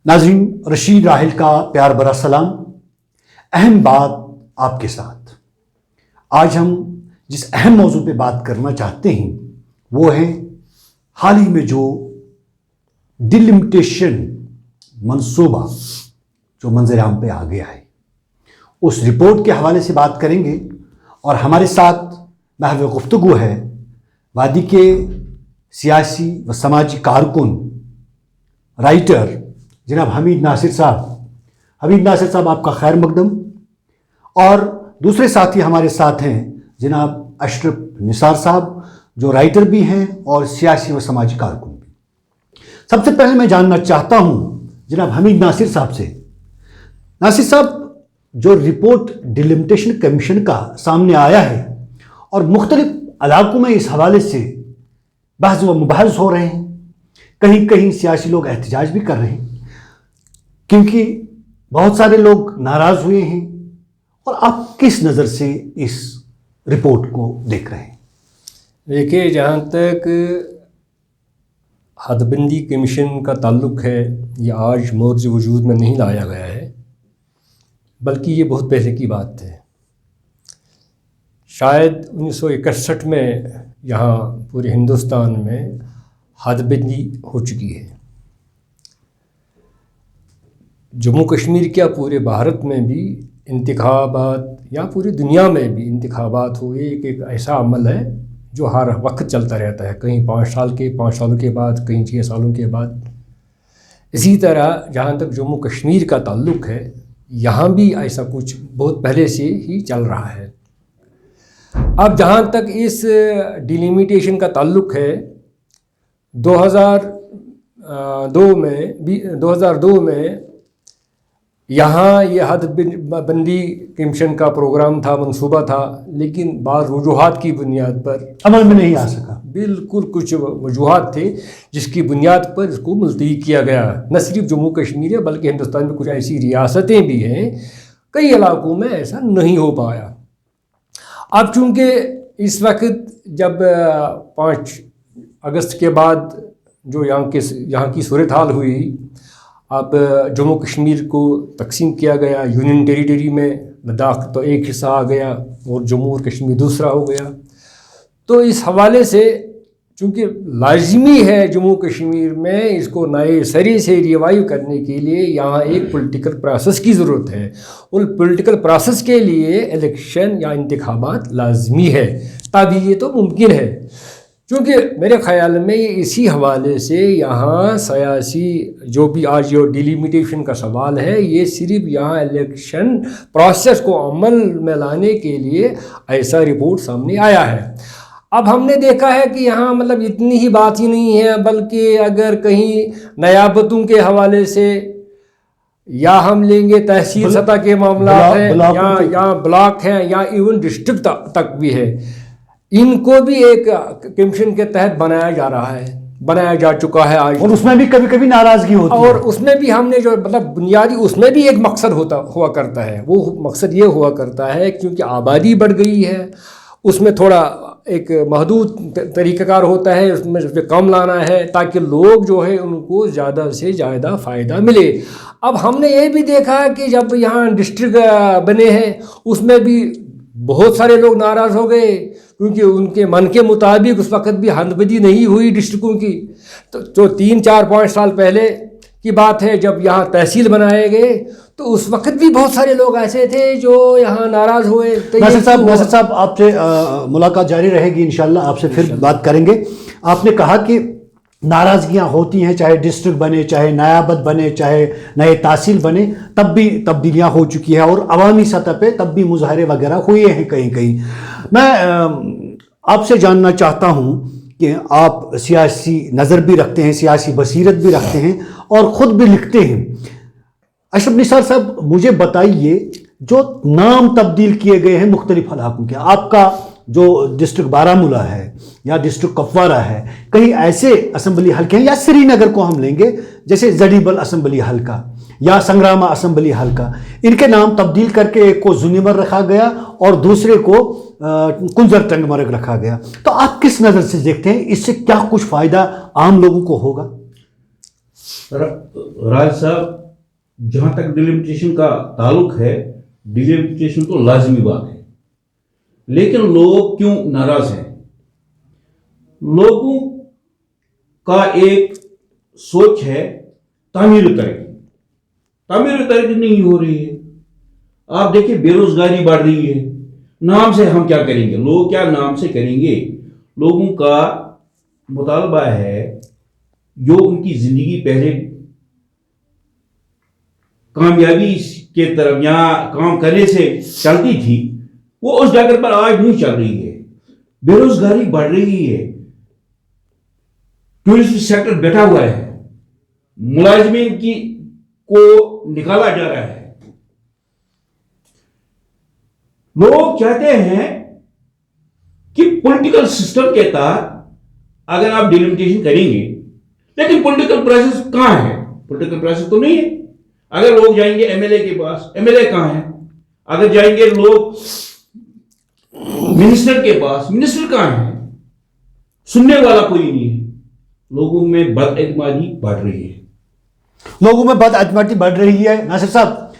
ناظرین، رشید راحل کا پیار بھرا سلام۔ اہم بات آپ کے ساتھ۔ آج ہم جس اہم موضوع پہ بات کرنا چاہتے ہیں وہ ہے حال ہی میں جو ڈیلیمیٹیشن منصوبہ جو منظر عام پہ آ گیا ہے، اس رپورٹ کے حوالے سے بات کریں گے۔ اور ہمارے ساتھ محو گفتگو ہے وادی کے سیاسی و سماجی کارکن، رائٹر جناب حمید ناصر صاحب۔ حمید ناصر صاحب، آپ کا خیر مقدم۔ اور دوسرے ساتھی ہمارے ساتھ ہیں جناب اشرف نثار صاحب، جو رائٹر بھی ہیں اور سیاسی و سماجی کارکن بھی۔ سب سے پہلے میں جاننا چاہتا ہوں جناب حمید ناصر صاحب سے، ناصر صاحب، جو رپورٹ ڈیلیمیٹیشن کمیشن کا سامنے آیا ہے اور مختلف علاقوں میں اس حوالے سے بحث و مباحث ہو رہے ہیں، کہیں کہیں سیاسی لوگ احتجاج بھی کر رہے ہیں کیونکہ بہت سارے لوگ ناراض ہوئے ہیں، اور آپ کس نظر سے اس رپورٹ کو دیکھ رہے ہیں؟ دیکھیے، جہاں تک حد بندی کمیشن کا تعلق ہے، یہ آج مورز وجود میں نہیں لایا گیا ہے، بلکہ یہ بہت پہلے کی بات ہے۔ شاید 1961 میں یہاں پورے ہندوستان میں حد بندی ہو چکی ہے۔ جموں کشمیر کیا پورے بھارت میں بھی انتخابات یا پوری دنیا میں بھی انتخابات ہوئے، ایک ایسا عمل ہے جو ہر وقت چلتا رہتا ہے، کہیں 5 سالوں کے بعد، کہیں 6 سالوں کے بعد۔ اسی طرح جہاں تک جموں کشمیر کا تعلق ہے، یہاں بھی ایسا کچھ بہت پہلے سے ہی چل رہا ہے۔ اب جہاں تک اس ڈیلیمیٹیشن کا تعلق ہے، 2002 میں یہاں یہ حد بندی کمیشن کا پروگرام تھا، منصوبہ تھا، لیکن بعض وجوہات کی بنیاد پر عمل میں نہیں آ سکا۔ بالکل کچھ وجوہات تھے جس کی بنیاد پر اس کو ملتوی کیا گیا۔ نہ صرف جموں کشمیر ہے بلکہ ہندوستان میں کچھ ایسی ریاستیں بھی ہیں، کئی علاقوں میں ایسا نہیں ہو پایا۔ اب چونکہ اس وقت جب 5 اگست کے بعد جو یہاں کی صورتحال ہوئی، اب جموں کشمیر کو تقسیم کیا گیا، یونین ٹیریٹری میں لداخ تو ایک حصہ آ گیا اور جموں اور کشمیر دوسرا ہو گیا۔ تو اس حوالے سے چونکہ لازمی ہے جموں کشمیر میں اس کو نئے سرے سے ریوائیو کرنے کے لیے یہاں ایک پولیٹیکل پروسیس کی ضرورت ہے، اور پولیٹیکل پروسیس کے لیے الیکشن یا انتخابات لازمی ہے، تبھی یہ تو ممکن ہے۔ چونکہ میرے خیال میں اسی حوالے سے یہاں سیاسی جو بھی آج یہ ڈیلیمیٹیشن کا سوال ہے، یہ صرف یہاں الیکشن پروسیس کو عمل میں لانے کے لیے ایسا رپورٹ سامنے آیا ہے۔ اب ہم نے دیکھا ہے کہ یہاں مطلب اتنی ہی بات ہی نہیں ہے، بلکہ اگر کہیں نیابتوں کے حوالے سے یا ہم لیں گے تحصیل سطح کے معاملات ہیں، یا بلاک ہیں، یا ایون ڈسٹرکٹ تک بھی ہے، ان کو بھی ایک کمیشن کے تحت بنایا جا چکا ہے آج، اور اس میں بھی کبھی کبھی ناراضگی ہوتی ہے، اور اس میں بھی ہم نے جو مطلب بنیادی اس میں بھی ایک مقصد ہوا کرتا ہے۔ وہ مقصد یہ ہوا کرتا ہے کیونکہ آبادی بڑھ گئی ہے، اس میں تھوڑا ایک محدود طریقہ کار ہوتا ہے، اس میں کم لانا ہے تاکہ لوگ جو ہے ان کو زیادہ سے زیادہ فائدہ ملے۔ اب ہم نے یہ بھی دیکھا کہ جب یہاں ڈسٹرکٹ بنے ہیں، اس میں بھی بہت سارے لوگ ناراض ہو گئے کیونکہ ان کے من کے مطابق اس وقت بھی حد بندی نہیں ہوئی ڈسٹرکوں کی۔ تو 3 4 5 سال پہلے کی بات ہے جب یہاں تحصیل بنائے گئے، تو اس وقت بھی بہت سارے لوگ ایسے تھے جو یہاں ناراض ہوئے۔ ناصر صاحب، آپ سے ملاقات جاری رہے گی انشاءاللہ، آپ سے پھر بات کریں گے۔ آپ نے کہا کہ ناراضگیاں ہوتی ہیں، چاہے ڈسٹرکٹ بنے، چاہے نیابت بنے، چاہے نئے تحصیل بنے، تب بھی تبدیلیاں ہو چکی ہیں، اور عوامی سطح پہ تب بھی مظاہرے وغیرہ ہوئے ہیں کہیں کہیں۔ میں آپ سے جاننا چاہتا ہوں کہ آپ سیاسی نظر بھی رکھتے ہیں، سیاسی بصیرت بھی رکھتے ہیں، اور خود بھی لکھتے ہیں۔ اشرف نثار صاحب، مجھے بتائیے، جو نام تبدیل کیے گئے ہیں مختلف علاقوں کے، آپ کا جو ڈسٹرکٹ بارہمولہ ہے یا ڈسٹرکٹ کپوارہ ہے، کہیں ایسے اسمبلی حلقے ہیں، یا سری نگر کو ہم لیں گے جیسے زڈیبل اسمبلی حلقہ یا سنگراما اسمبلی حلقہ، ان کے نام تبدیل کر کے ایک کو زونیمر رکھا گیا اور دوسرے کو کنزر ٹنگ مرگ رکھا گیا۔ تو آپ کس نظر سے دیکھتے ہیں، اس سے کیا کچھ فائدہ عام لوگوں کو ہوگا؟ राज साहब, जहाँ तक डिलिमिटेशन का ताल्लुक है, डिलिमिटेशन तो लाजमी बात है, लेकिन लोग क्यों नाराज हैं? लोगों का एक सोच है तामीर तरक्की नहीं हो रही है। आप देखिए, बेरोजगारी बढ़ रही है। नाम से हम क्या करेंगे? लोग क्या नाम से करेंगे? लोगों का मुतालबा है जो उनकी जिंदगी पहले कामयाबी के तरफ या काम करने से चलती थी, वो उस जगह पर आज नहीं चल रही है। बेरोजगारी बढ़ रही है, टूरिस्ट सेक्टर बैठा हुआ है, मुलाजिमीन की को निकाला जा रहा है। लोग चाहते हैं कि पॉलिटिकल सिस्टम के तहत अगर आप डिलिमिटेशन करेंगे, लेकिन पॉलिटिकल प्रोसेस कहां है? पॉलिटिकल प्रोसेस तो नहीं है। अगर लोग जाएंगे एमएलए के पास, एमएलए कहां है? अगर जाएंगे लोग मिनिस्टर के पास, मिनिस्टर कहां है? सुनने वाला कोई नहीं है। लोगों में बदएतमादी बढ़ रही है। लोगों में बदअज़माती बढ़ रही है। नासिर साहब,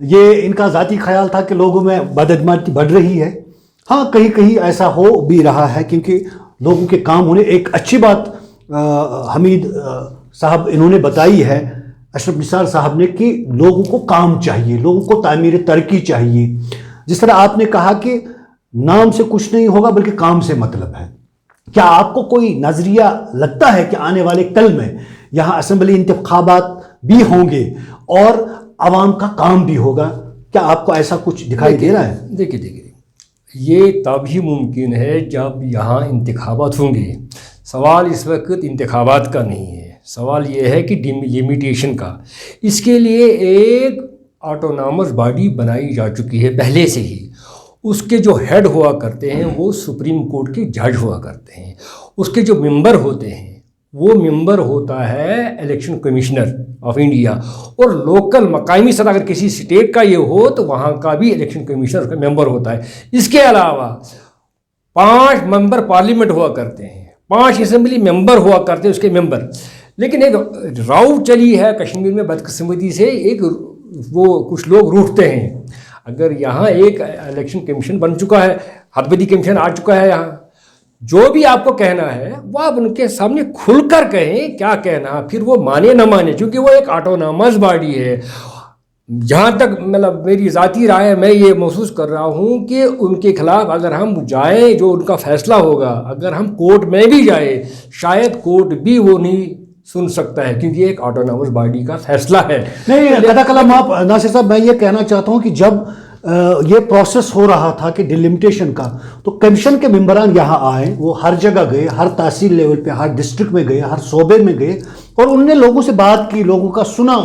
ये इनका ज़ाती ख्याल था कि लोगों में बदअज़माती बढ़ रही है। हाँ, कहीं कहीं ऐसा हो भी रहा है, क्योंकि लोगों के काम होने। एक अच्छी बात हमीद साहब इन्होंने बताई है, अशरफ निसार साहब ने, कि लोगों को काम चाहिए, लोगों को तामीर तरक्की चाहिए। जिस तरह आपने कहा कि नाम से कुछ नहीं होगा बल्कि काम से मतलब है। क्या आपको कोई नज़रिया लगता है कि आने वाले कल में यहाँ असेंबली इंतखाबात भी होंगे और आवाम का काम भी होगा? क्या आपको ऐसा कुछ दिखाई दे रहा है? देखिए, ये तभी मुमकिन है जब यहाँ इंतखाबात होंगे। सवाल इस वक्त इंतखाबात का नहीं है, सवाल ये है कि डिलिमिटेशन का। इसके लिए एक ऑटोनॉमस बॉडी बनाई जा चुकी है पहले से ही। उसके जो हेड हुआ करते हैं वो सुप्रीम कोर्ट के जज हुआ करते हैं। उसके जो मेंबर होते हैं वो मेंबर होता है इलेक्शन कमिश्नर ऑफ इंडिया, और लोकल मकामी सतह अगर किसी स्टेट का ये हो तो वहाँ का भी इलेक्शन कमिश्नर का मेंबर होता है। इसके अलावा 5 मेंबर पार्लियामेंट हुआ करते हैं, 5 असेंबली मेंबर हुआ करते हैं उसके मेंबर। लेकिन एक राव चली है कश्मीर में बदकिस्मती से, एक वो कुछ लोग रूठते हैं। अगर यहाँ एक इलेक्शन कमीशन बन चुका है, हदबदी कमीशन आ चुका है, यहाँ जो भी आपको कहना है वो आप उनके सामने खुलकर कहें, क्या कहना, फिर वो माने ना माने, क्योंकि वो एक ऑटोनॉमस बॉडी है। जहाँ तक मतलब मेरी ज़ाती राय है, मैं ये महसूस कर रहा हूँ कि उनके खिलाफ अगर हम जाएँ, जो उनका फैसला होगा, अगर हम कोर्ट में भी जाए, शायद कोर्ट भी वो नहीं सुन सकता है, क्योंकि एक ऑटोनॉमस बॉडी का फैसला है। नहीं, कदा कलाम आप नासिर साहब, मैं ये कहना चाहता हूँ कि जब ये प्रोसेस हो रहा था कि डिलिमिटेशन का, तो कमीशन के मेंबरान यहाँ आए, वो हर जगह गए, हर तहसील लेवल पे, हर डिस्ट्रिक्ट में गए, हर सूबे में गए, और उनने लोगों से बात की, लोगों का सुना।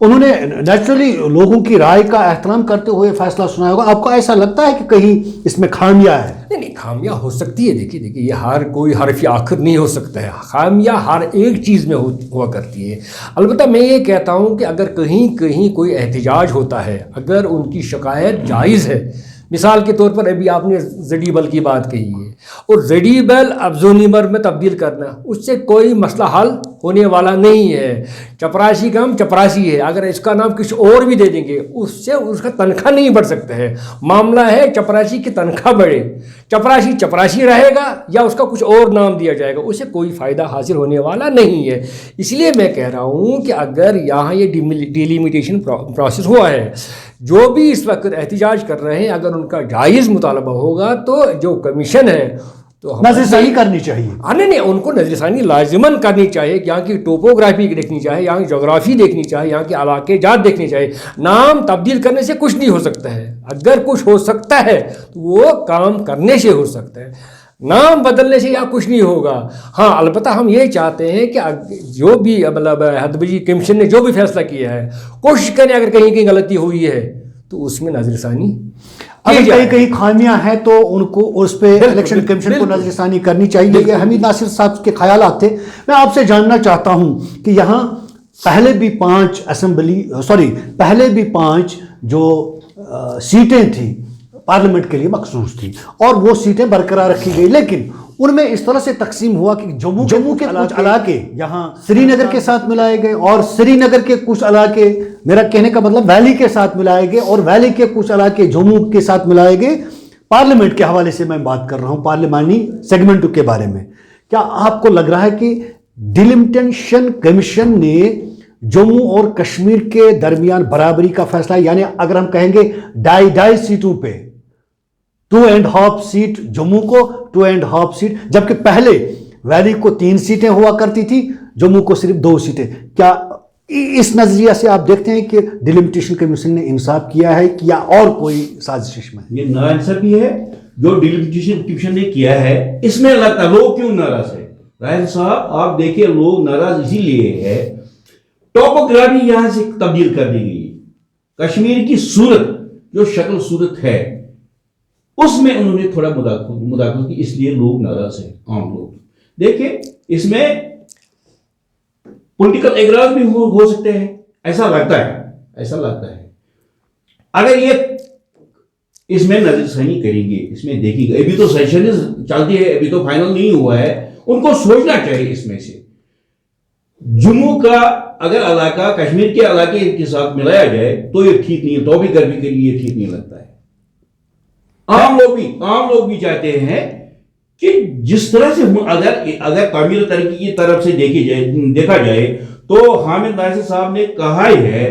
उन्होंने नेचुरली लोगों की राय का एहतराम करते हुए फैसला सुनाया होगा। आपको ऐसा लगता है कि कहीं इसमें खामियां है? नहीं, खामियां हो सकती है। देखिए, ये हर कोई हरफ आखिर नहीं हो सकता है। खामियां हर एक चीज़ में हुआ करती है। अलबत्ता मैं ये कहता हूँ कि अगर कहीं कहीं कोई एहतजाज होता है, अगर उनकी शिकायत जायज़ है, मिसाल के तौर पर अभी आपने ज़डीबल की बात कही है, और ज़डीबल अब ज़ोनीबर में तब्दील करना, उससे कोई मसला हल होने वाला नहीं है। चपरासी का हम चपरासी है, अगर इसका नाम कुछ और भी दे देंगे उससे उसका तनख्वाह नहीं बढ़ सकता है। मामला है चपरासी की तनख्वाह बढ़े, चपरासी चपरासी रहेगा या उसका कुछ और नाम दिया जाएगा, उससे कोई फ़ायदा हासिल होने वाला नहीं है। इसलिए मैं कह रहा हूँ कि अगर यहाँ ये डिलिमिटेशन प्रोसेस हुआ है, जो भी इस वक्त एहतजाज कर रहे हैं, अगर उनका जायज़ मुतालबा होगा तो जो कमीशन है तो नजरसानी करनी चाहिए। नहीं, उनको नजरसानी लाजिमन करनी चाहिए। यहाँ की टोपोग्राफी देखनी चाहिए, यहाँ की जोग्राफी देखनी चाहिए, यहाँ के इलाके जात देखनी चाहिए। नाम तब्दील करने से कुछ नहीं हो सकता है। अगर कुछ हो सकता है तो वो काम करने से हो सकता है, नाम बदलने से या कुछ नहीं होगा। हाँ, अलबत्ता हम ये चाहते हैं कि जो भी मतलब हदबदी कमीशन ने जो भी फैसला किया है, कोशिश करें अगर कहीं कहीं गलती हुई है तो उसमें नजरसानी, अगर कहीं कहीं खामियां हैं तो उनको उस पर इलेक्शन कमीशन को नजरसानी करनी चाहिए। ये हमीद नासिर साहब के ख्यालात थे। मैं आपसे जानना चाहता हूं कि यहाँ पहले भी 5 जो सीटें थी पार्लियामेंट के लिए मखसूस थी, और वो सीटें बरकरार रखी गई, लेकिन उनमें इस तरह से तकसीम हुआ कि जम्मू के कुछ इलाके यहाँ श्रीनगर के साथ मिलाए गए और श्रीनगर के कुछ इलाके, मेरा कहने का मतलब वैली के साथ मिलाए गए और वैली के कुछ इलाके जम्मू के साथ मिलाए गए। पार्लियामेंट के हवाले से मैं बात कर रहा हूँ, पार्लियामानी सेगमेंट के बारे में। क्या आपको लग रहा है कि डिलिमिटेशन कमीशन ने जम्मू और कश्मीर के दरमियान बराबरी का फैसला, यानी अगर हम कहेंगे 2.5 सीटों पे 2.5 सीट जम्मू को, 2.5 सीट, जबकि पहले वैली को 3 सीटें हुआ करती थी, जम्मू को सिर्फ 2 सीटें, क्या इस नजरिया से आप देखते हैं कि डिलिमिटेशन कमीशन ने इंसाफ किया है कि या और कोई साजिश में? ये नाइंसाफी है जो डिलिमिटेशन कमीशन ने किया है। इसमें लगता है लोग क्यों नाराज है रायन साहब, आप देखिए लोग नाराज इसीलिए है, टोपोग्राफी यहां से तब्दील कर दी गई। कश्मीर की सूरत जो शक्ल सूरत है उसमें उन्होंने थोड़ा मुदाखलत की, इसलिए लोग नाराज हैं, आम लोग। देखिए इसमें पॉलिटिकल एग्राज भी हो सकते हैं, ऐसा लगता है। अगर ये इसमें नजरसानी करेंगे, इसमें देखेंगे, अभी तो सेशन चलती है, अभी तो फाइनल नहीं हुआ है, उनको सोचना चाहिए इसमें से जम्मू का अगर इलाका कश्मीर के इलाके के साथ मिलाया जाए तो ये ठीक नहीं है, तो भी गर्मी के लिए ठीक नहीं लगता है। आम लोग भी चाहते हैं कि जिस तरह से अगर तामीर तरक्की की तरफ से देखा जाए तो हामिद नासिर साहब ने कहा है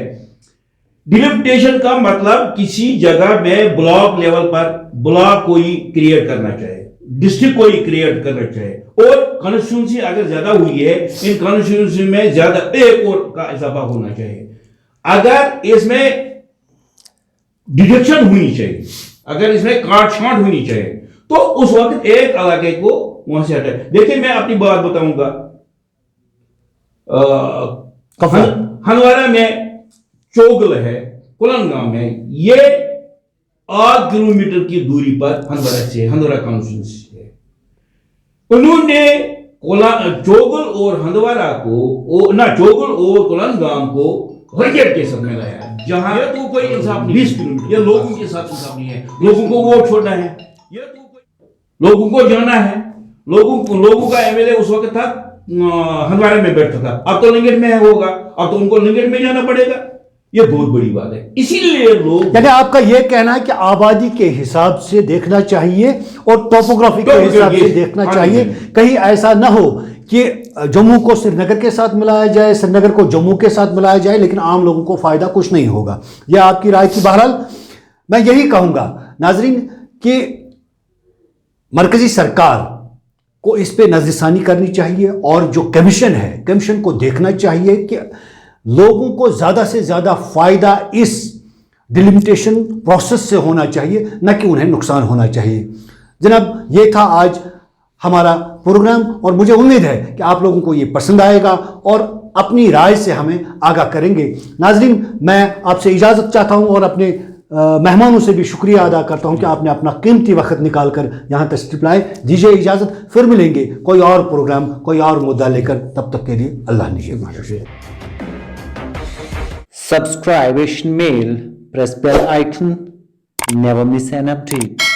डिलिमिटेशन का मतलब किसी जगह में ब्लॉक लेवल पर ब्लॉक कोई क्रिएट करना चाहिए, डिस्ट्रिक्ट कोई क्रिएट करना चाहिए, और कॉन्स्टिट्यूंसी अगर ज्यादा हुई है इन कॉन्स्टिट्यूंसी में ज्यादा एक और का इजाफा होना चाहिए। अगर इसमें डिडक्शन होनी चाहिए, अगर इसमें काट छांट होनी चाहिए, तो उस वक्त एक इलाके को वहां से हटाए। देखिए मैं अपनी बात बताऊंगा, हंदवारा में चोगल है, कुलनगांव में, ये 8 किलोमीटर की दूरी पर हंदवारा कॉन्स्टिट्यूंसी है। उन्होंने चोगल और हंदवारा को चोगल और कुलनगांव को बजट के साथ में लाया, जहां ये तो कोई इंसाफ नहीं, 20 किलोमीटर, ये लोगों के साथ इंसाफ नहीं है। लोगों को वोट छोड़ना है, ये तो लोगों को जाना है, लोगों का एमएलए उस वक्त था हंदवारा में बैठता था, अब तो लिंगेट में होगा, अब तो उनको लिंगेट में जाना पड़ेगा। ये बहुत बड़ी बात है, इसीलिए लोग, यानी आपका यह कहना है कि आबादी के हिसाब से देखना चाहिए और टोपोग्राफी के हिसाब से देखना चाहिए, कहीं ऐसा ना हो कि जम्मू को श्रीनगर के साथ मिलाया जाए, श्रीनगर को जम्मू के साथ मिलाया जाए, लेकिन आम लोगों को फायदा कुछ नहीं होगा। यह आपकी राय थी। बहरहाल मैं यही कहूंगा नाजरीन कि मरकजी सरकार को इस पे नजरसानी करनी चाहिए और जो कमीशन है, कमीशन को देखना चाहिए कि लोगों को ज़्यादा से ज़्यादा फ़ायदा इस डिलिमिटेशन प्रोसेस से होना चाहिए, न कि उन्हें नुकसान होना चाहिए। जनाब, ये था आज हमारा प्रोग्राम और मुझे उम्मीद है कि आप लोगों को ये पसंद आएगा और अपनी राय से हमें आगाह करेंगे। नाजरीन, मैं आपसे इजाज़त चाहता हूँ और अपने मेहमानों से भी शुक्रिया अदा करता हूँ कि आपने अपना कीमती वक्त निकाल कर यहाँ तशरीफ लाए। दीजिए इजाज़त, फिर मिलेंगे कोई और प्रोग्राम, कोई और मुद्दा लेकर। तब तक के लिए अल्लाह निगहबान। Subscribe Asian Mail, press bell icon, never miss an update.